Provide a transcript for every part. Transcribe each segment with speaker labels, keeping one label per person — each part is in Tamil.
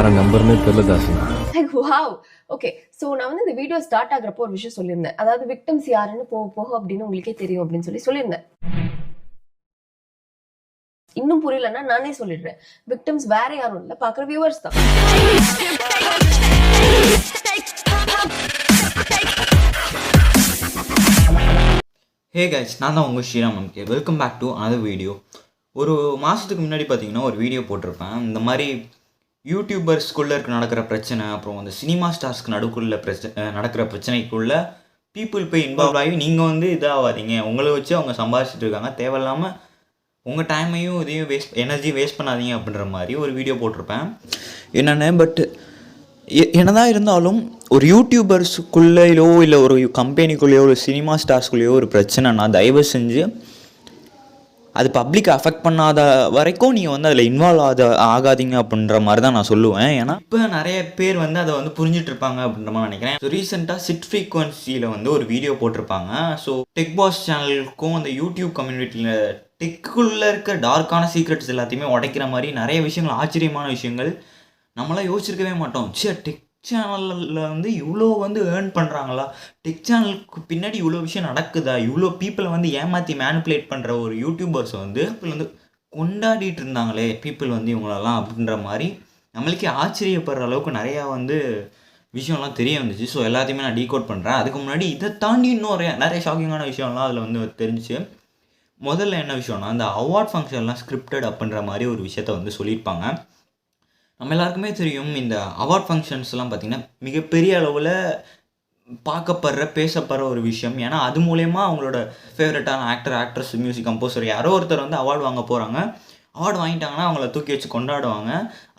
Speaker 1: யாரை நம்பர்னே தெரியல தாசனா.
Speaker 2: Like wow. ஓகே, ஸோ நான் வந்து இந்த வீடியோ ஸ்டார்ட் ஆகுறப்போ ஒரு விஷயம் சொல்லியிருந்தேன். அதாவது விக்டிம்ஸ் யாருன்னு போக போக அப்படின்னு உங்களுக்கே தெரியும் அப்படின்னு சொல்லியிருந்தேன். இன்னும் புரியலன்னா நானே சொல்லிடுறேன். விக்டிம்ஸ் வேற யாரும் இல்லை, பார்க்குற வியூவர்ஸ் தான்.
Speaker 3: ஹே கைஸ், நான் தான் உங்கள் Sriram MK. Welcome back to another video. ஒரு மாதத்துக்கு முன்னாடி பார்த்தீங்கன்னா ஒரு வீடியோ போட்டிருப்பேன். இந்த மாதிரி யூடியூபர்ஸ்குள்ளே நடக்கிற பிரச்சனை, அப்புறம் அந்த சினிமா ஸ்டார்ஸ்க்கு நடுக்குள்ள நடக்கிற பிரச்சனைக்குள்ளே பீப்புள் போய் இன்வால்வ் ஆகி நீங்கள் வந்து இதாகாதீங்க, உங்களை வச்சு அவங்க சம்பாதிச்சிட்டு இருக்காங்க, தேவையில்லாமல் உங்கள் டைமையும் இதையும் எனர்ஜி வேஸ்ட் பண்ணாதீங்க அப்படின்ற மாதிரி ஒரு வீடியோ போட்டிருப்பேன். என்னென்ன பட் என்னதான் இருந்தாலும் ஒரு யூடியூபர்ஸுக்குள்ளேயோ இல்லை ஒரு கம்பெனிக்குள்ளேயோ ஒரு சினிமா ஸ்டார்ஸ்குள்ளேயோ ஒரு பிரச்சனைனா தயவு செஞ்சு அது பப்ளிக் அஃபெக்ட் பண்ணாத வரைக்கும் நீங்கள் வந்து அதில் இன்வால்வ் ஆகாதீங்க அப்படின்ற மாதிரி தான் நான் சொல்லுவேன். ஏன்னா இப்போ நிறைய பேர் வந்து அதை வந்து புரிஞ்சுட்டு இருப்பாங்க அப்படின்ற மாதிரி நினைக்கிறேன். ஸோ ரீசெண்டாக சிட் ஃப்ரீக்வன்சியில் வந்து ஒரு வீடியோ போட்டிருப்பாங்க. ஸோ டெக் பாஸ் சேனலுக்கும் அந்த யூடியூப் கம்யூனிட்டியில் டெக்குள்ளே இருக்க டார்க்கான சீக்ரெட்ஸ் எல்லாத்தையுமே உடைக்கிற மாதிரி நிறைய விஷயங்கள், ஆச்சரியமான விஷயங்கள் நம்மளாம் யோசிச்சிருக்கவே மாட்டோம். டெக் சேனலில் வந்து இவ்வளோ வந்து ஏர்ன் பண்ணுறாங்களா, டெக் சேனலுக்கு பின்னாடி இவ்வளோ விஷயம் நடக்குதா, இவ்வளோ பீப்புளை வந்து ஏமாற்றி மேனிப்புலேட் பண்ணுற ஒரு யூடியூபர்ஸ் வந்து கொண்டாடிட்டு இருந்தாங்களே பீப்புள் வந்து இவங்களெல்லாம் அப்படின்ற மாதிரி நம்மளுக்கே ஆச்சரியப்படுற அளவுக்கு நிறையா வந்து விஷயம்லாம் தெரிய வந்துச்சு. ஸோ எல்லாத்தையுமே நான் டீகோட் பண்ணுறேன். அதுக்கு முன்னாடி இதை தாண்டி இன்னும் நிறைய ஷாக்கிங்கான விஷயம்லாம் அதில் வந்து தெரிஞ்சிச்சு. முதல்ல என்ன விஷயம்னா, அந்த அவார்ட் ஃபங்க்ஷன்லாம் ஸ்கிரிப்டட் அப்படின்ற மாதிரி ஒரு விஷயத்த வந்து சொல்லியிருப்பாங்க. நம்ம எல்லாருக்குமே தெரியும், இந்த அவார்ட் ஃபங்க்ஷன்ஸ்லாம் பார்த்திங்கன்னா மிகப்பெரிய அளவில் பார்க்கப்படுற பேசப்படுற ஒரு விஷயம். ஏன்னா அது மூலயமா அவங்களோட ஃபேவரட்டான ஆக்டர், ஆக்ட்ரஸ், மியூசிக் கம்போசர் யாரோ ஒருத்தர் வந்து அவார்டு வாங்க போகிறாங்க. அவார்டு வாங்கிட்டாங்கன்னா அவங்கள தூக்கி வச்சு கொண்டாடுவாங்க.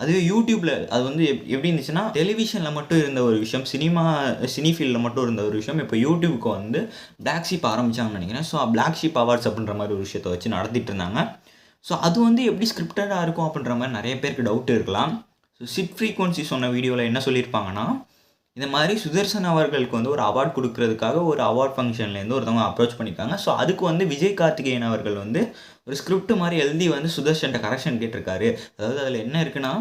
Speaker 3: அதுவே யூடியூப்பில் அது வந்து எப்படி இருந்துச்சுன்னா, டெலிவிஷனில் மட்டும் இருந்த ஒரு விஷயம், சினி ஃபீல்டில் மட்டும் இருந்த ஒரு விஷயம் இப்போ யூடியூபுக்கு வந்து பிளாக் ஷீப் ஆரம்பித்தாங்கன்னு நினைக்கிறேன். ஸோ பிளாக் ஷீப் அவார்ட்ஸ் அப்படின்ற மாதிரி ஒரு விஷயத்தை வச்சு நடத்திட்டு இருந்தாங்க. ஸோ அது வந்து எப்படி ஸ்கிரிப்டடாக இருக்கும் அப்படின்ற மாதிரி நிறைய பேருக்கு டவுட் இருக்கலாம். ஸோ சிட் ஃப்ரீக்வன்சி சொன்ன வீடியோவில் என்ன சொல்லியிருப்பாங்கன்னா, இந்த மாதிரி சுதர்சன் அவர்களுக்கு வந்து ஒரு அவார்ட் கொடுக்கறதுக்காக ஒரு அவார்ட் ஃபங்க்ஷன்லேருந்து ஒருத்தவங்க அப்ரோச் பண்ணியிருக்காங்க. ஸோ அதுக்கு வந்து விஜய் கார்த்திகேயன் அவர்கள் வந்து ஒரு ஸ்கிரிப்ட் மாதிரி எழுதி வந்து சுதர்ஷன்ட்ட கரெக்ஷன் கேட்டிருக்காரு. அதாவது அதில் என்ன இருக்குன்னா,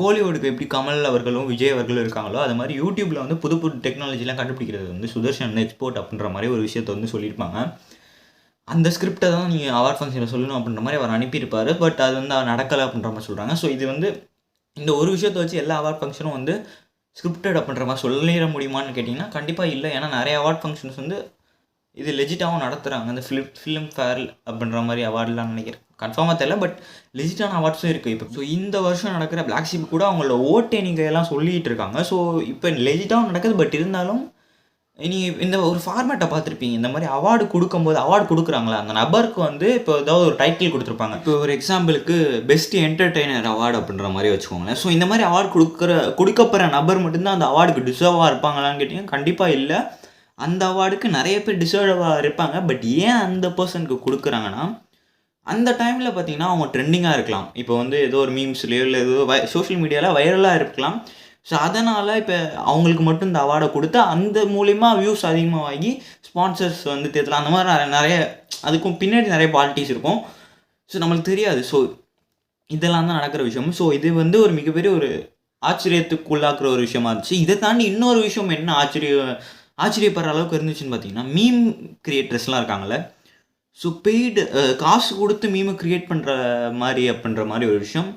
Speaker 3: கோலிவுட்டுக்கு எப்படி கமல் அவர்களும் விஜய் அவர்களும் இருக்காங்களோ அது மாதிரி யூடியூப்பில் வந்து புது புது டெக்னாலஜிலாம் கண்டுபிடிக்கிறது வந்து சுதர்ஷன் எக்ஸ்போர்ட் அப்படின்ற மாதிரி ஒரு விஷயத்தை வந்து சொல்லியிருப்பாங்க. அந்த ஸ்கிரிப்டை தான் நீங்கள் அவார்ட் ஃபங்க்ஷனில் சொல்லணும் அப்படின்ற மாதிரி அவர் அனுப்பியிருப்பார். பட் அது வந்து நடக்கலை அப்படின்ற மாதிரி சொல்கிறாங்க. ஸோ இது வந்து இந்த ஒரு விஷயத்தை வச்சு எல்லா அவார்ட் ஃபங்க்ஷனும் வந்து ஸ்கிரிப்டட் அப்படின்ற மாதிரி சொல்லிட முடியுமான்னு கேட்டிங்கன்னா கண்டிப்பாக இல்லை. ஏன்னா நிறைய அவார்ட் ஃபங்க்ஷன்ஸ் வந்து இது லெஜிட்டாகவும் நடத்துகிறாங்க. அந்த ஃபிலிம் ஃபேர் அப்படின்ற மாதிரி அவார்டெலாம் நினைக்கிறேன், கன்ஃபார்மாக தெரியல. பட் லெஜிட்டான அவார்ட்ஸும் இருக்குது இப்போ. ஸோ இந்த வருஷம் நடக்கிற பிளாக் ஷீப் கூட அவங்களோட ஓட்டு எண்ணிக்கையெல்லாம் சொல்லிகிட்டு இருக்காங்க. ஸோ இப்போ லெஜிட்டாகவும் நடக்குது. பட் இருந்தாலும் நீங்கள் இந்த ஒரு ஃபார்மேட்டை பார்த்துருப்பீங்க. இந்த மாதிரி அவார்டு கொடுக்கும்போது, அவார்டு கொடுக்குறாங்களா அந்த நபருக்கு வந்து இப்போ ஏதாவது ஒரு டைட்டில் கொடுத்துருப்பாங்க. இப்போ ஒரு எக்ஸாம்பிளுக்கு பெஸ்ட் என்டர்டெய்னர் அவார்டு அப்படின்ற மாதிரி வச்சுக்கோங்களேன். ஸோ இந்த மாதிரி அவார்டு கொடுக்கப்படுற நபர் மட்டும்தான் அந்த அவார்டுக்கு டிசர்வாக இருப்பாங்களான்னு கேட்டிங்கன்னா கண்டிப்பாக இல்லை. அந்த அவார்டுக்கு நிறைய பேர் டிசர்வாக இருப்பாங்க. பட் ஏன் அந்த பர்சனுக்கு கொடுக்குறாங்கன்னா, அந்த டைமில் பார்த்தீங்கன்னா அவங்க ட்ரெண்டிங்காக இருக்கலாம். இப்போ வந்து ஏதோ ஒரு மீம்ஸ்லேயோ இல்லை ஏதோ சோஷியல் மீடியாவில் வைரலாக இருக்கலாம். ஸோ அதனால் இப்போ அவங்களுக்கு மட்டும் இந்த அவார்டை கொடுத்தா அந்த மூலிமா வியூஸ் அதிகமாகி ஸ்பான்சர்ஸ் வந்து தேர்தலாம். அந்த மாதிரி நிறைய அதுக்கும் பின்னாடி நிறைய பாலிட்டிக்ஸ் இருக்கும். ஸோ நம்மளுக்கு தெரியாது. ஸோ இதெல்லாம் தான் நடக்கிற விஷயம். ஸோ இது வந்து ஒரு மிகப்பெரிய ஒரு ஆச்சரியத்துக்கு உள்ளாக்குற ஒரு விஷயமா இருந்துச்சு. இதை தாண்டி இன்னொரு விஷயம் என்ன ஆச்சரியப்படுற அளவுக்கு இருந்துச்சுன்னு பார்த்தீங்கன்னா, மீம் கிரியேட்டர்ஸ்லாம் இருக்காங்கள்ல. ஸோ பெய்டு காசு கொடுத்து மீமை க்ரியேட் பண்ணுற மாதிரி அப்படின்ற மாதிரி ஒரு விஷயம்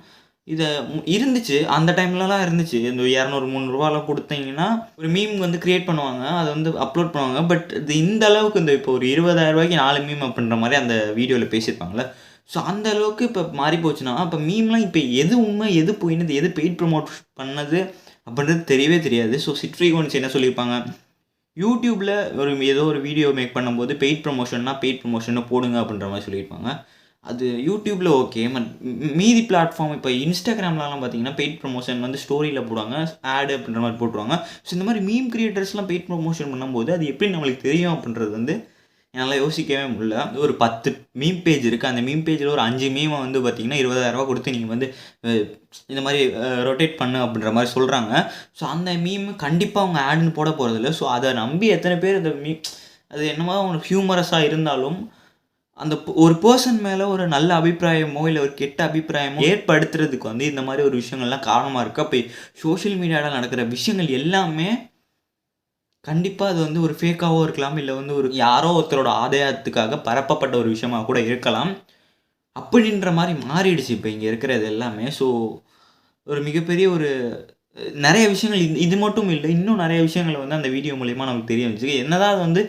Speaker 3: இதை இருந்துச்சு. அந்த டைம்லலாம் இருந்துச்சு. இந்த 200-300 கொடுத்தீங்கன்னா ஒரு மீம் வந்து க்ரியேட் பண்ணுவாங்க, அதை வந்து அப்லோட் பண்ணுவாங்க. பட் இது இந்த அளவுக்கு இந்த இப்போ ஒரு 20,000 4 மீம் அப்படின்ற மாதிரி அந்த வீடியோவில் பேசியிருப்பாங்களே. ஸோ அந்த அளவுக்கு இப்போ மாறி போச்சுன்னா, இப்போ மீம்லாம் இப்போ எது உண்மை, எது போயினது, எது பெய்ட் ப்ரமோட் பண்ணது அப்படின்றது தெரியவே தெரியாது. ஸோ சிட் ஃப்ரீக்வன்சி என்ன சொல்லியிருப்பாங்க, யூடியூப்பில் ஏதோ ஒரு வீடியோ மேக் பண்ணும்போது பெய்ட் ப்ரமோஷன்னு போடுங்க அப்படின்ற மாதிரி சொல்லியிருப்பாங்க. அது யூடியூப்பில் ஓகே. மீதி பிளாட்ஃபார்ம் இப்போ இன்ஸ்டாகிராம்லலாம் பார்த்தீங்கன்னா பெய்ட் ப்ரமோஷன் வந்து ஸ்டோரியில் போடுவாங்க, ஆடு அப்படின்ற மாதிரி போட்டுருவாங்க. ஸோ இந்த மாதிரி மீம் கிரியேட்டர்ஸ்லாம் பெய்ட் ப்ரமோஷன் பண்ணும்போது அது எப்படி நம்மளுக்கு தெரியும் அப்படின்றது வந்து என்னால் யோசிக்கவே முடியல. ஒரு 10 மீம் பேஜ் இருக்குது. அந்த மீம் பேஜில் ஒரு 5 மீமை வந்து பார்த்திங்கன்னா 20,000 கொடுத்து நீங்கள் வந்து இந்த மாதிரி ரொட்டேட் பண்ணு அப்படின்ற மாதிரி சொல்கிறாங்க. ஸோ அந்த மீம் கண்டிப்பாக அவங்க ஆடுன்னு போட போகிறதில்ல. ஸோ அதை நம்பி எத்தனை பேர் அந்த அது என்னமோ ஹியூமரஸாக இருந்தாலும் அந்த ஒரு பர்சன் மேலே ஒரு நல்ல அபிப்பிராயமோ இல்லை ஒரு கெட்ட அபிப்பிராயமோ ஏற்படுத்துறதுக்கு வந்து இந்த மாதிரி ஒரு விஷயங்கள்லாம் காரணமாக இருக்குது. அப்போ சோஷியல் மீடியாவில் நடக்கிற விஷயங்கள் எல்லாமே கண்டிப்பாக அது வந்து ஒரு ஃபேக்காகவும் இருக்கலாம், இல்லை வந்து ஒரு யாரோ ஒருத்தரோட ஆதாயத்துக்காக பரப்பப்பட்ட ஒரு விஷயமாக கூட இருக்கலாம். அப்படின்ற மாதிரி மாறிடுச்சு இப்போ இங்கே இருக்கிறது எல்லாமே. ஸோ ஒரு மிகப்பெரிய ஒரு நிறைய விஷயங்கள் இது மட்டும் இல்லை, இன்னும் நிறைய விஷயங்கள் வந்து அந்த வீடியோ மூலிமா நமக்கு தெரிய வந்துச்சு. என்னதான் அது வந்து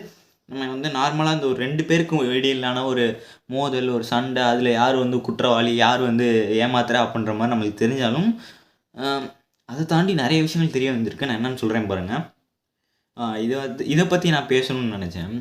Speaker 3: நம்ம வந்து நார்மலாக அந்த ஒரு 2 பேருக்கும் இடையிலான ஒரு மோதல், ஒரு சண்டை, அதில் யார் வந்து குற்றவாளி, யார் வந்து ஏமாத்துறா அப்படின்ற மாதிரி நம்மளுக்கு தெரிஞ்சாலும் அதை தாண்டி நிறைய விஷயங்கள் தெரிய வந்திருக்கு. நான் என்னென்னு சொல்கிறேன் பாருங்கள். இதை பற்றி நான் பேசணும்னு நினச்சேன்.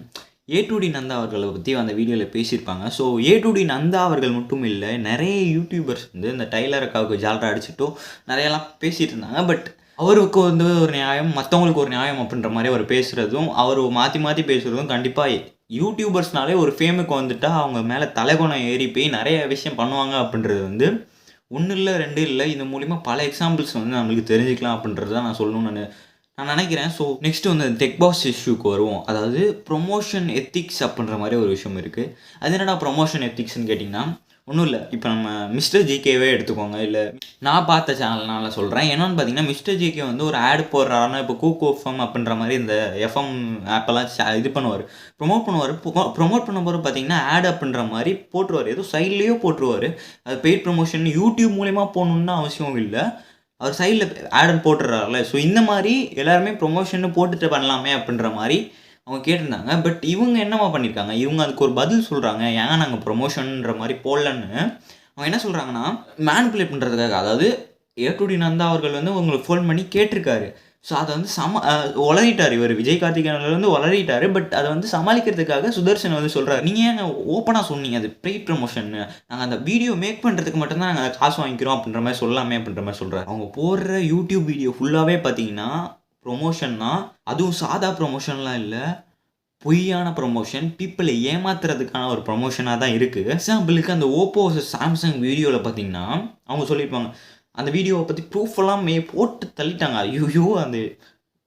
Speaker 3: A2D நந்தா அவர்களை பற்றி அந்த வீடியோவில் பேசியிருப்பாங்க. ஸோ A2D நந்தா அவர்கள் மட்டும் இல்லை, நிறைய யூடியூபர்ஸ் வந்து இந்த டைலர் அக்காவுக்கு ஜாலரா அடிச்சுட்டோ நிறையெல்லாம் பேசிகிட்டு இருந்தாங்க. பட் அவருக்கு வந்து ஒரு நியாயம், மற்றவங்களுக்கு ஒரு நியாயம் அப்படின்ற மாதிரி அவர் பேசுகிறதும், அவர் மாற்றி மாற்றி பேசுகிறதும் கண்டிப்பாக யூடியூபர்ஸ்னாலே ஒரு ஃபேமுக்கு வந்துட்டால் அவங்க மேலே தலைகுணம் ஏறி போய் நிறைய விஷயம் பண்ணுவாங்க அப்படின்றது வந்து 1 இல்லை 2 இல்லை, இது மூலிமா பல எக்ஸாம்பிள்ஸ் வந்து நம்மளுக்கு தெரிஞ்சுக்கலாம் அப்படின்றது தான் நான் சொல்லணும்னு நான் நினைக்கிறேன். ஸோ நெக்ஸ்ட்டு வந்து டெக் பாஸ் இஷ்யூக்கு வருவோம். அதாவது ப்ரொமோஷன் எத்திக்ஸ் அப்படின்ற மாதிரி ஒரு விஷயம் இருக்குது. அது என்னடா ப்ரொமோஷன் எத்திக்ஸ்ன்னு கேட்டிங்கன்னா ஒன்றும் இல்லை. இப்போ நம்ம மிஸ்டர் ஜிகேவே எடுத்துக்கோங்க, இல்லை நான் பார்த்த சேனல்னால சொல்கிறேன். என்னென்னு பார்த்தீங்கன்னா மிஸ்டர் ஜிகே வந்து ஒரு ஆட் போடுறாருன்னா இப்போ கூகோஃபம் அப்படின்ற மாதிரி இந்த எஃப்எம் ஆப்பெல்லாம் இது பண்ணுவார், ப்ரொமோட் பண்ணுவார். ப்ரொமோட் பண்ணும்போது பார்த்தீங்கன்னா ஆட் அப்படின்ற மாதிரி போட்டுருவார், ஏதோ சைட்லேயோ போட்டுருவார். அது பெய்ட் ப்ரொமோஷன் யூடியூப் மூலிமா போகணுன்னு அவசியம் இல்லை, அவர் சைடில் ஆட் போட்டுடுறாருல. ஸோ இந்த மாதிரி எல்லாருமே ப்ரொமோஷன் போட்டுட்டு பண்ணலாமே அப்படின்ற மாதிரி அவங்க கேட்டிருந்தாங்க. பட் இவங்க என்னமா பண்ணியிருக்காங்க, இவங்க அதுக்கு ஒரு பதில் சொல்கிறாங்க, ஏன் நாங்கள் ப்ரொமோஷன்ற மாதிரி போடலன்னு. அவங்க என்ன சொல்கிறாங்கன்னா மேனிப்புலேட் பண்ணுறதுக்காக, அதாவது A2D நந்தா அவர்கள் வந்து உங்களுக்கு ஃபோன் பண்ணி கேட்டிருக்காரு. ஸோ அதை வந்து உளறிட்டார் இவர், விஜய் கார்த்திகேயன் வந்து உளறிட்டார். பட் அதை வந்து சமாளிக்கிறதுக்காக சுதர்ஷன் வந்து சொல்கிறார், நீங்கள் ஏங்க ஓப்பனாக சொன்னீங்க அது பெய்ட் ப்ரொமோஷன், நாங்கள் அந்த வீடியோ மேக் பண்ணுறதுக்கு மட்டும்தான் நாங்கள் அதை காசு வாங்கிக்கிறோம் அப்படின்ற மாதிரி சொல்லலாமே அப்படின்ற மாதிரி சொல்கிறார். அவங்க போடுற யூடியூப் வீடியோ ஃபுல்லாகவே பார்த்தீங்கன்னா ப்ரொமோஷன்னா, அதுவும் சாதா ப்ரொமோஷன்லாம் இல்லை, பொய்யான ப்ரொமோஷன், பீப்புளை ஏமாத்துறதுக்கான ஒரு ப்ரொமோஷனாக தான் இருக்குது. எக்ஸாம்பிளுக்கு அந்த ஓப்போ சாம்சங் வீடியோவில் பார்த்தீங்கன்னா அவங்க சொல்லியிருப்பாங்க, அந்த வீடியோவை பற்றி ப்ரூஃப் எல்லாம் போட்டு தள்ளிட்டாங்க. ஐயோ,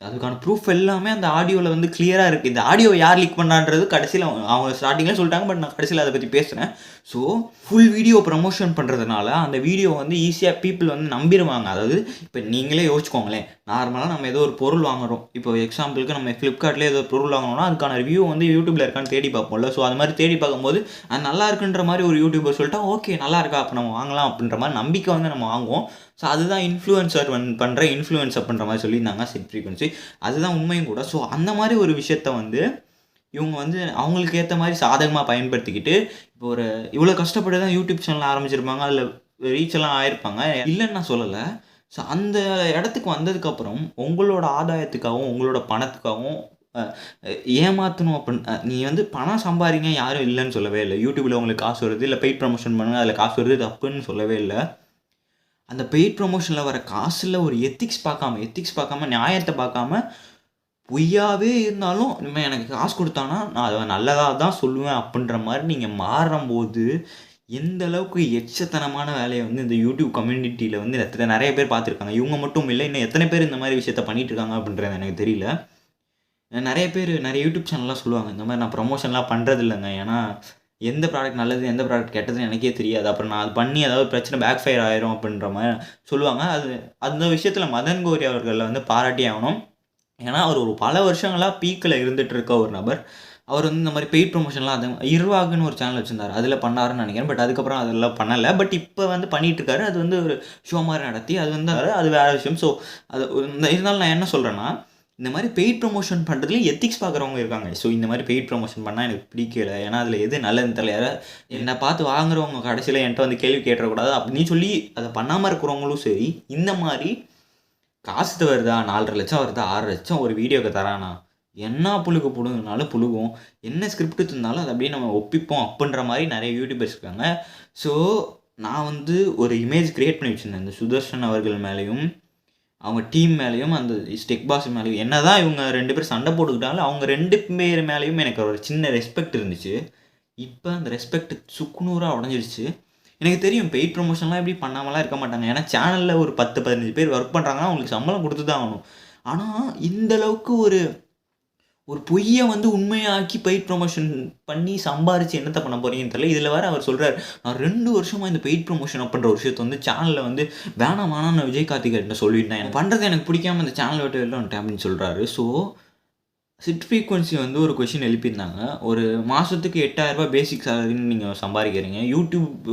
Speaker 3: அதுக்கான ப்ரூஃப் எல்லாமே அந்த ஆடியோவில் வந்து கிளியராக இருக்குது. இந்த ஆடியோ யார் லீக் பண்ணான்றது கடைசியில் அவங்க ஸ்டார்டிங்கில் சொல்லிட்டாங்க. பட் நான் கடைசியில் அதை பற்றி பேசுகிறேன். ஸோ ஃபுல் வீடியோ ப்ரமோஷன் பண்ணுறதுனால அந்த வீடியோ வந்து ஈஸியாக பீப்புள் வந்து நம்பிடுவாங்க. அதாவது இப்போ நீங்களே யோசிச்சுக்கோங்களேன், நார்மலாக நம்ம ஏதோ ஒரு பொருள் வாங்குகிறோம், இப்போ எக்ஸாம்பிளுக்கு நம்ம ஃப்ளிப்கார்ட்லேயே ஏதோ ஒரு பொருள் வாங்கினோம்னா அதுக்கான ரிவ்யூ வந்து யூடியூப்பில் இருக்கான்னு தேடி பார்ப்போம்ல. ஸோ அது மாதிரி தேடி பார்க்கும்போது அது நல்லா இருக்குன்ற மாதிரி ஒரு யூடியூபர் சொல்லிட்டா ஓகே நல்லா இருக்கா அப்போ நம்ம வாங்கலாம் அப்படின்ற மாதிரி நம்பிக்கை வந்து நம்ம வாங்குவோம். ஸோ அதுதான் இன்ஃப்ளூயன்சர் பண்ணுற இன்ஃப்ளூயன்ஸ் அப்படின்ற மாதிரி சொல்லியிருந்தாங்க செட் ஃப்ரீக்வன்சி. அதுதான் உண்மையும் கூட. ஸோ அந்த மாதிரி ஒரு விஷயத்த வந்து இவங்க வந்து அவங்களுக்கு ஏற்ற மாதிரி சாதகமாக பயன்படுத்திக்கிட்டு இப்போ ஒரு இவ்வளோ கஷ்டப்பட்டு தான் யூடியூப் சேனல் ஆரம்பிச்சிருப்பாங்க, அதில் ரீச் எல்லாம் ஆயிருப்பாங்க, இல்லைன்னு நான் சொல்லலை. ஸோ அந்த இடத்துக்கு வந்ததுக்கப்புறம் உங்களோட ஆதாயத்துக்காகவும் உங்களோட பணத்துக்காகவும் ஏமாற்றணும் அப்படின்னு நீ வந்து பணம் சம்பாதிங்க யாரும் இல்லைன்னு சொல்லவே இல்லை. யூடியூப்பில் உங்களுக்கு காசு வருது, இல்லை பெய்ட் ப்ரமோஷன் பண்ணுங்கள் அதில் காசு வருது, தப்புன்னு சொல்லவே இல்லை. அந்த பெய்ட் ப்ரமோஷனில் வர காசில் ஒரு எத்திக்ஸ் பார்க்காம நியாயத்தை பார்க்காம பொய்யாவே இருந்தாலும் இனிமேல் எனக்கு காசு கொடுத்தானா நான் அதை நல்லதாக தான் சொல்லுவேன் அப்படின்ற மாதிரி நீங்கள் மாறும்போது எந்த அளவுக்கு எச்சத்தனமான வேலையை வந்து இந்த யூடியூப் கம்யூனிட்டியில் வந்து நிறைய பேர் பார்த்துருக்காங்க. இவங்க மட்டும் இல்லை, இன்னும் எத்தனை பேர் இந்த மாதிரி விஷயத்த பண்ணிகிட்டு இருக்காங்க அப்படின்றது எனக்கு தெரியல. நிறைய பேர் நிறைய யூடியூப் சேனல்லாம் சொல்லுவாங்க, இந்த மாதிரி நான் ப்ரமோஷன்லாம் பண்ணுறது இல்லைங்க, ஏன்னா எந்த ப்ராடக்ட் நல்லது எந்த ப்ராடக்ட் கெட்டதுன்னு எனக்கே தெரியாது, அப்புறம் நான் அது பண்ணி ஏதாவது பிரச்சனை பேக் ஃபயர் ஆயிரும் அப்படின்ற மாதிரி சொல்லுவாங்க. அந்த விஷயத்தில் மதன் கௌரி அவர்களை வந்து பாராட்டி ஆகணும். ஏன்னா அவர் ஒரு பல வருஷங்களாக பீக்கில் இருந்துகிட்டு இருக்க ஒரு நபர். அவர் வந்து இந்த மாதிரி பெய்ட் ப்ரொமோஷன்லாம் அது இருவாகுன்னு ஒரு சேனல் வச்சுருந்தார், அதில் பண்ணாருன்னு நினைக்கிறேன். பட் அதுக்கப்புறம் அதெல்லாம் பண்ணலை. பட் இப்போ வந்து பண்ணிகிட்ருக்காரு. அது வந்து ஒரு ஷோ மாதிரி நடத்தி அது வந்து அது வேறு விஷயம். ஸோ அது இருந்தாலும் நான் என்ன சொல்கிறேன்னா, இந்த மாதிரி பெய்ட் ப்ரொமோஷன் பண்ணுறதுலேயும் எத்திக்ஸ் பார்க்குறவங்க இருக்காங்க. ஸோ இந்த மாதிரி பெய்ட் ப்ரொமோஷன் பண்ணால் எனக்கு பிடிக்கல, ஏன்னா அதில் எது நல்லதுன்னு தெரியல, யாராவது என்னை பார்த்து வாங்குறவங்க கடைசியில் என்கிட்ட வந்து கேள்வி கேட்டுறக்கூடாது அப்படின்னு சொல்லி அதை பண்ணாமல் இருக்கிறவங்களும் சரி. இந்த மாதிரி காசு வருதா 4.5 லட்சம் வருதா 6 லட்சம் ஒரு வீடியோக்கு தரானா, என்ன புழுகு புழுங்குனாலும் புழுகும், என்ன ஸ்கிரிப்ட் இருந்தாலும் அதை அப்படியே நம்ம ஒப்பிப்போம் அப்படின்ற மாதிரி நிறைய யூடியூபர்ஸ் இருக்காங்க. ஸோ நான் வந்து ஒரு இமேஜ் க்ரியேட் பண்ணி வச்சுருந்தேன் இந்த சுதர்ஷன் அவர்கள் மேலேயும் அவங்க டீம் மேலேயும் அந்த டெக் பாஸ் மேலேயும். என்ன தான் இவங்க 2 பேர் சண்டை போட்டுக்கிட்டாலும் அவங்க 2 பேர் மேலேயும் எனக்கு ஒரு சின்ன ரெஸ்பெக்ட் இருந்துச்சு. இப்போ அந்த ரெஸ்பெக்ட் சுக்குநூறாக உடஞ்சிருச்சு. எனக்கு தெரியும் பெய்ட் ப்ரொமோஷன்லாம் எப்படி பண்ணாமலாம் இருக்க மாட்டாங்க, ஏன்னா சேனலில் ஒரு 10-15 பேர் ஒர்க் பண்ணுறாங்கன்னா அவங்களுக்கு சம்பளம் கொடுத்து தான் ஆகணும். ஆனால் இந்தளவுக்கு ஒரு ஒரு பொய்யை வந்து உண்மையாக்கி பெய்ட் ப்ரொமோஷன் பண்ணி சம்பாரிச்சு என்னத்த பண்ண போறீங்கன்னு தெரியல. இதில் வேற அவர் சொல்கிறார், நான் 2 வருஷமாக இந்த பெய்ட் ப்ரொமோஷன் அப்படின்ற ஒரு விஷயத்தை வந்து சேனலில் வந்து வேணாம் நான் விஜய் கார்த்திகேயன் சொல்லிட்டேன், எனக்கு பண்ணுறது எனக்கு பிடிக்காம இந்த சேனல் விட்டு வெளில வந்துட்டேன் அப்படின்னு சொல்கிறாரு. ஸோ சிட் ஃப்ரீக்வன்சி வந்து ஒரு கொஷின் எழுப்பியிருந்தாங்க. ஒரு மாதத்துக்கு 8,000 ரூபாய் பேசிக் சேலரின்னு நீங்கள் சம்பாதிக்கிறீங்க, யூடியூப்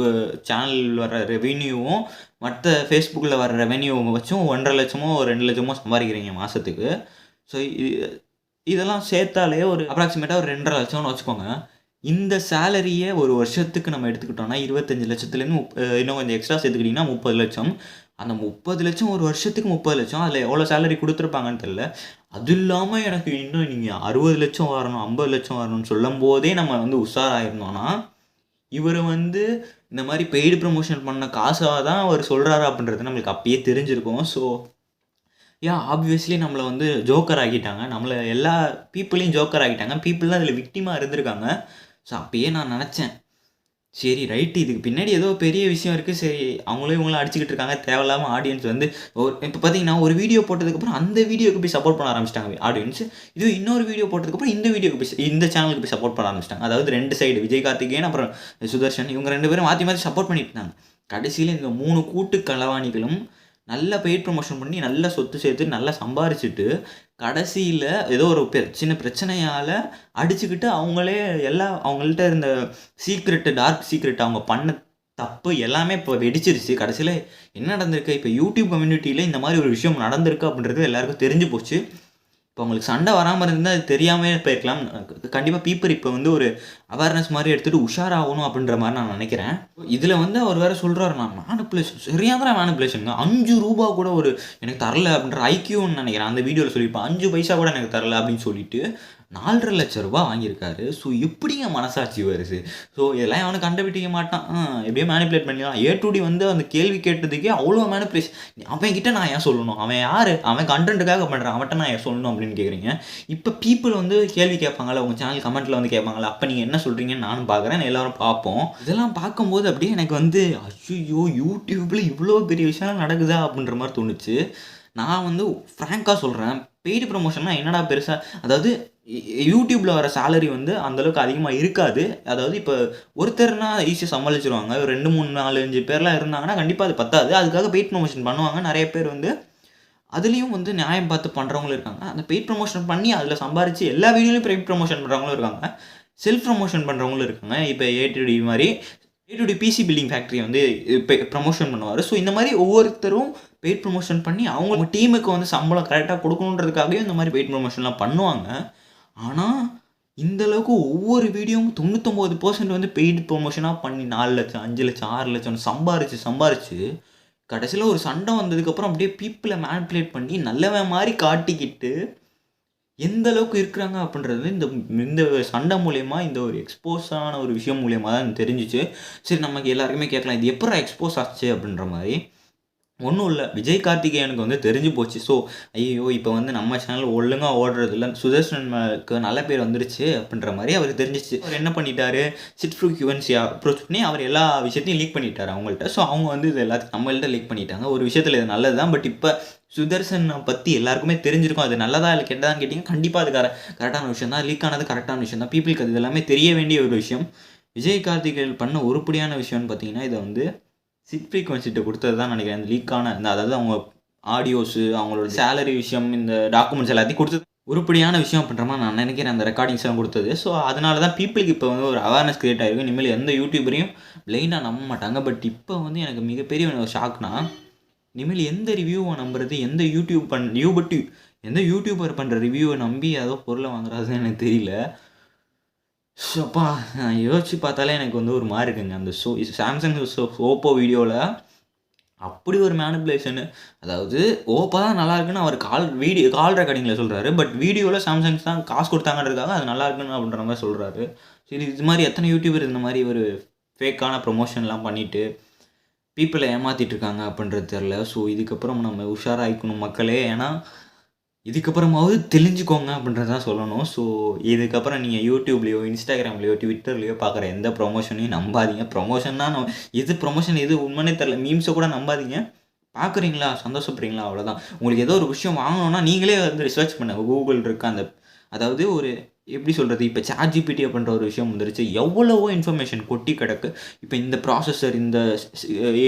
Speaker 3: சேனல் வர ரெவென்யூவும் மற்ற ஃபேஸ்புக்கில் வர ரெவென்யூவை வச்சும் 1,50,000 லட்சமோ 2 லட்சமோ சம்பாதிக்கிறீங்க மாதத்துக்கு. ஸோ இதெல்லாம் சேர்த்தாலே ஒரு அப்ராக்சிமேட்டாக ஒரு 2,50,000 லட்சம்னு வச்சுக்கோங்க. இந்த சேலரியை ஒரு வருஷத்துக்கு நம்ம எடுத்துக்கிட்டோம்னா 25 லட்சத்துலேருந்து இன்னும் கொஞ்சம் எக்ஸ்ட்ரா சேர்த்துக்கிட்டிங்கன்னா 30 லட்சம். அந்த 30 லட்சம் ஒரு வருஷத்துக்கு 30 லட்சம், அதில் எவ்வளோ சேலரி கொடுத்துருப்பாங்கன்னு தெரியல. அது இல்லாமல் எனக்கு இன்னும் நீங்கள் 60 லட்சம் வரணும் 50 லட்சம் வரணும்னு சொல்லும் போதே நம்ம வந்து உஷாராயிருந்தோம்னா, இவர் வந்து இந்த மாதிரி பெய்டு ப்ரமோஷன் பண்ண காசாக தான் அவர் சொல்கிறாரு அப்படின்றது நம்மளுக்கு அப்பயே தெரிஞ்சிருக்கும். ஸோ ஆப்வியஸ்லி நம்மளை வந்து ஜோக்கர் ஆக்கிட்டாங்க, நம்மளை எல்லா பீப்புளையும் ஜோக்கர் ஆக்கிட்டாங்க, பீப்புள் தான் அதில் விக்டிமாக இருந்திருக்காங்க. ஸோ அப்பயே நான் நினச்சேன், சரி ரைட்டு, இதுக்கு பின்னாடி ஏதோ பெரிய விஷயம் இருக்குது, சரி அவங்களும் இவங்களும் அடிச்சுக்கிட்டு இருக்காங்க, தேவையில்லாமல் ஆடியன்ஸ் வந்து இப்போ பார்த்தீங்கன்னா ஒரு வீடியோ போட்டதுக்கப்புறம் அந்த வீடியோக்கு போய் சப்போர்ட் பண்ண ஆரம்பிச்சிட்டாங்க ஆடியன்ஸ். இது இன்னொரு வீடியோ போட்டதுக்கப்புறம் இந்த வீடியோக்கு போய் இந்த சேனலுக்கு போய் சப்போர்ட் பண்ண ஆரம்பிச்சிட்டாங்க. அதாவது 2 சைடு, விஜய் கார்த்திகேயன் அப்புறம் சுதர்ஷன், இவங்க 2 பேரும் மாற்றி மாற்றி சப்போர்ட் பண்ணிட்டு இருந்தாங்க. கடைசியில் இந்த 3 கூட்டு களவாணிகளும் நல்ல பெய்ட் ப்ரொமோஷன் பண்ணி நல்ல சொத்து சேர்த்து நல்லா சம்பாரிச்சுட்டு கடைசியில் ஏதோ ஒரு சின்ன பிரச்சனையால் அடிச்சுக்கிட்டு அவங்களே அவங்கள்ட்ட இருந்த டார்க் சீக்ரெட் அவங்க பண்ண தப்பு எல்லாமே இப்போ வெடிச்சிருச்சு. கடைசியில் என்ன நடந்திருக்கு, இப்போ யூடியூப் கம்யூனிட்டியில் இந்த மாதிரி ஒரு விஷயம் நடந்திருக்கு அப்படின்றது எல்லாருக்கும் தெரிஞ்சு போச்சு. இப்போ அவங்களுக்கு சண்டை வராமல் இருந்தால் அது தெரியாமல் போயிருக்கலாம். கண்டிப்பாக பீப்புள் இப்போ வந்து ஒரு அவேர்னஸ் மாதிரி எடுத்துகிட்டு உஷாராகணும் அப்படின்ற மாதிரி நான் நினைக்கிறேன். இதில் வந்து அவர் வேறு சொல்கிறாரு, நான் மேனிப்புலேஷன் சரியான மேனிப்புலேஷனுங்க, 5 ரூபா கூட ஒரு எனக்கு தரல அப்படின்ற ஐக்கியூன்னு நினைக்கிறேன் அந்த வீடியோவில் சொல்லியிருப்பேன். 5 பைசா கூட எனக்கு தரல அப்படின்னு சொல்லிட்டு 4,50,000 லட்சம் ரூபா வாங்கியிருக்காரு. ஸோ எப்படிங்க மனசாட்சி வருது? ஸோ இதெல்லாம் அவனுக்கு கண்டுபிடிக்க மாட்டான், எப்படியோ மேனிப்புலேட் பண்ணிடலாம். A2D வந்து அந்த கேள்வி கேட்டதுக்கே அவ்வளோ மேனிப்புலேஷன். அவன்கிட்ட நான் ஏன் சொல்லணும், அவன் யார், அவன் கண்டென்ட்டுக்காக பண்ணுறான், அவன்கிட்ட நான் ஏன் சொல்லணும் அப்படின்னு கேட்குறீங்க. இப்போ பீப்புள் வந்து கேள்வி கேட்பாங்கள்ல, உங்கள் சேனல் கமெண்ட்டில் வந்து கேட்பாங்களா, அப்போ நீங்கள் என்ன சொல்கிறீங்கன்னு நானும் பார்க்குறேன், எல்லோரும் பார்ப்போம். இதெல்லாம் பார்க்கும்போது அப்படியே எனக்கு வந்து ஐயோ யூடியூப்பில் இவ்வளோ பெரிய விஷயம் நடக்குதா அப்படின்ற மாதிரி தோணுச்சு. நான் வந்து ஃப்ராங்காக சொல்கிறேன், பெய்டு ப்ரொமோஷன்னா என்னடா பெருசாக, அதாவது யூடியூப்பில் வர சேலரி வந்து அந்தளவுக்கு அதிகமாக இருக்காது. அதாவது இப்போ ஒருத்தர்னா ஈஸியாக சமாளிச்சிருவாங்க, ஒரு 2, 3, 4, 5 பேர்லாம் இருந்தாங்கன்னா கண்டிப்பாக அது பத்தாது. அதுக்காக பெய்ட் ப்ரொமோஷன் பண்ணுவாங்க. நிறைய பேர் வந்து அதுலேயும் வந்து நியாயம் பார்த்து பண்ணுறவங்களும் இருக்காங்க. அந்த பெய்ட் ப்ரொமோஷன் பண்ணி அதில் சம்பாரித்து எல்லா வீடியோலையும் பெய்ட் ப்ரொமோஷன் பண்ணுறவங்களும் இருக்காங்க, செல்ஃப் ப்ரொமோஷன் பண்ணுறவங்களும் இருக்காங்க. இப்போ A2D மாதிரி A2D பிசி பில்டிங் ஃபேக்ட்ரி வந்து ப்ரமோஷன் பண்ணுவார். ஸோ இந்த மாதிரி ஒவ்வொருத்தரும் பெய்ட் ப்ரொமோஷன் பண்ணி அவங்க டீமுக்கு வந்து சம்பளம் கரெக்டாக கொடுக்கணுன்றதுக்காகவே இந்த மாதிரி பெய்ட் ப்ரொமோஷன்லாம் பண்ணுவாங்க. ஆனால் இந்தளவுக்கு ஒவ்வொரு வீடியோவும் 99% வந்து பெய்டு ப்ரொமோஷனாக பண்ணி 4 லட்சம் 5 லட்சம் 6 லட்சம் சம்பாரித்து கடைசியில் ஒரு சண்டை வந்ததுக்கப்புறம் அப்படியே பீப்புளை மேனிப்புலேட் பண்ணி நல்லவன் மாதிரி காட்டிக்கிட்டு எந்த அளவுக்கு இருக்கிறாங்க அப்படின்றது இந்த சண்டை மூலயமா, இந்த ஒரு எக்ஸ்போஸான ஒரு விஷயம் மூலயமா தான் தெரிஞ்சிச்சு. சரி, நமக்கு எல்லாருக்குமே கேட்கலாம், இது எப்போ எக்ஸ்போஸ் ஆச்சு அப்படின்ற மாதிரி. ஒன்றும் இல்லை, விஜய் கார்த்திகேயனுக்கு வந்து தெரிஞ்சு போச்சு. ஸோ ஐயோ இப்போ வந்து நம்ம சேனல் ஒழுங்காக ஓடுறது இல்லை, சுதர்ஷனுக்கு நல்ல பேர் வந்துருச்சு அப்படின்ற மாதிரி அவருக்கு தெரிஞ்சிச்சு. அவர் என்ன பண்ணிட்டாரு, சிட் ஃப்ரீக்வன்சியை அப்ரோச் பண்ணி அவர் எல்லா விஷயத்தையும் லீக் பண்ணிட்டார் அவங்கள்ட்ட. ஸோ அவங்க வந்து இது எல்லாத்தையும் நம்மள்கிட்ட லீக் பண்ணிட்டாங்க. ஒரு விஷயத்தில் இது நல்லது தான், பட் இப்போ சுதர்ஷனை பற்றி எல்லாருக்குமே தெரிஞ்சிருக்கும். அது நல்லதா இல்லை கெட்டதான்னு கேட்டிங்க, கண்டிப்பாக அது கரெக்டான விஷயம் தான், லீக் ஆனது கரெக்டான விஷயம் தான், பீப்புளுக்கு அது எல்லாமே தெரிய வேண்டிய ஒரு விஷயம். விஜய் கார்த்திகேயன் பண்ண உருப்படியான விஷயம்னு பார்த்தீங்கன்னா, இதை வந்து சிட் ஃப்ரீக்வன்சிட்ட கொடுத்தது தான் நினைக்கிறேன். இந்த லீக்கான அதாவது அவங்க ஆடியோஸு, அவங்களோட சேலரி விஷயம், இந்த டாக்குமெண்ட்ஸ் எல்லாத்தையும் கொடுத்தது உருப்படியான விஷயம் அப்படின்ற மாதிரி நான் நினைக்கிறேன், அந்த ரெக்கார்டிங்ஸ்லாம் கொடுத்தது. ஸோ அதனால தான் பீப்புளுக்கு இப்போ வந்து ஒரு அவேர்னஸ் கிரியேட் ஆகிருக்கு. இனிமேல் எந்த யூடியூபரையும் பிளைண்டாக நம்ப மாட்டாங்க. பட் இப்போ வந்து எனக்கு மிகப்பெரிய ஒரு ஷாக்னா, இனிமேல் எந்த ரிவ்யூவை நம்புறது, எந்த யூடியூபர் பண்ணுற ரிவ்யூவை நம்பி ஏதோ பொருளை வாங்குறதுன்னு எனக்கு தெரியல. ஸோப்பா யோசிச்சு பார்த்தாலே எனக்கு வந்து ஒரு மாதிரி இருக்குங்க. அந்த சாம்சங் ஓப்போ வீடியோவில் அப்படி ஒரு மேனிப்புலேஷனு. அதாவது ஓப்போ தான் நல்லா இருக்குன்னு அவர் கால் ரெக்கார்டிங்கில் சொல்கிறாரு, பட் வீடியோவில் சாம்சங்ஸ் தான் காசு கொடுத்தாங்கன்றதுக்காக அது நல்லா இருக்குன்னு அப்படின்ற மாதிரி சொல்கிறாரு. சரி, இது மாதிரி எத்தனை யூடியூபர் இந்த மாதிரி ஒரு ஃபேக்கான ப்ரொமோஷன்லாம் பண்ணிவிட்டு பீப்புளை ஏமாற்றிட்டு இருக்காங்க அப்படின்றது தெரில. ஸோ இதுக்கப்புறம் நம்ம உஷாராகிக்கணும் மக்களே. ஏன்னா இதுக்கப்புறமாவது தெளிஞ்சுக்கோங்க அப்படின்றது தான் சொல்லணும். ஸோ இதுக்கப்புறம் நீங்கள் யூடியூப்லேயோ, இன்ஸ்டாகிராம்லேயோ, ட்விட்டர்லேயோ பார்க்குற எந்த ப்ரொமோஷனையும் நம்பாதீங்க. ப்ரொமோஷன் தான் எது ப்ரொமோஷன் எது உண்மைனே தெரில. மீம்ஸை கூட நம்பாதீங்க. பார்க்குறீங்களா, சந்தோஷப்படுறீங்களா, அவ்வளோதான். உங்களுக்கு ஏதோ ஒரு விஷயம் வாங்கணுன்னா நீங்களே வந்து ரிசர்ச் பண்ணுங்கள். கூகுள் இருக்குது, அந்த அதாவது ஒரு எப்படி சொல்கிறது, இப்போ ChatGPT அப்படின்ற ஒரு விஷயம் வந்துருச்சு. எவ்வளவோ இன்ஃபர்மேஷன் கொட்டி கிடக்கு. இப்போ இந்த ப்ராசஸர், இந்த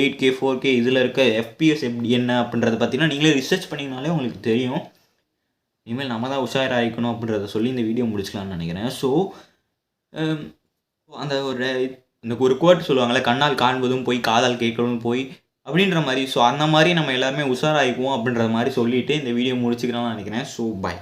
Speaker 3: 8K 4K இதில் இருக்க FPS எப்படி என்ன அப்படின்றத பார்த்தீங்கன்னா நீங்களே ரிசர்ச் பண்ணிங்கனாலே உங்களுக்கு தெரியும். இனிமேல் நம்ம தான் உஷாராகிக்கணும் அப்படின்றத சொல்லி இந்த வீடியோ முடிச்சுக்கலாம்னு நினைக்கிறேன். ஸோ அந்த ஒரு கோட் சொல்லுவாங்கள்ல, கண்ணால் காண்பதும் போய் காதால் கேட்கறதும் போய் அப்படின்ற மாதிரி. ஸோ அந்த மாதிரி நம்ம எல்லாருமே உஷாராகிக்குவோம் அப்படின்ற மாதிரி சொல்லிவிட்டு இந்த வீடியோ முடிச்சுக்கலாம்னு நினைக்கிறேன். So by.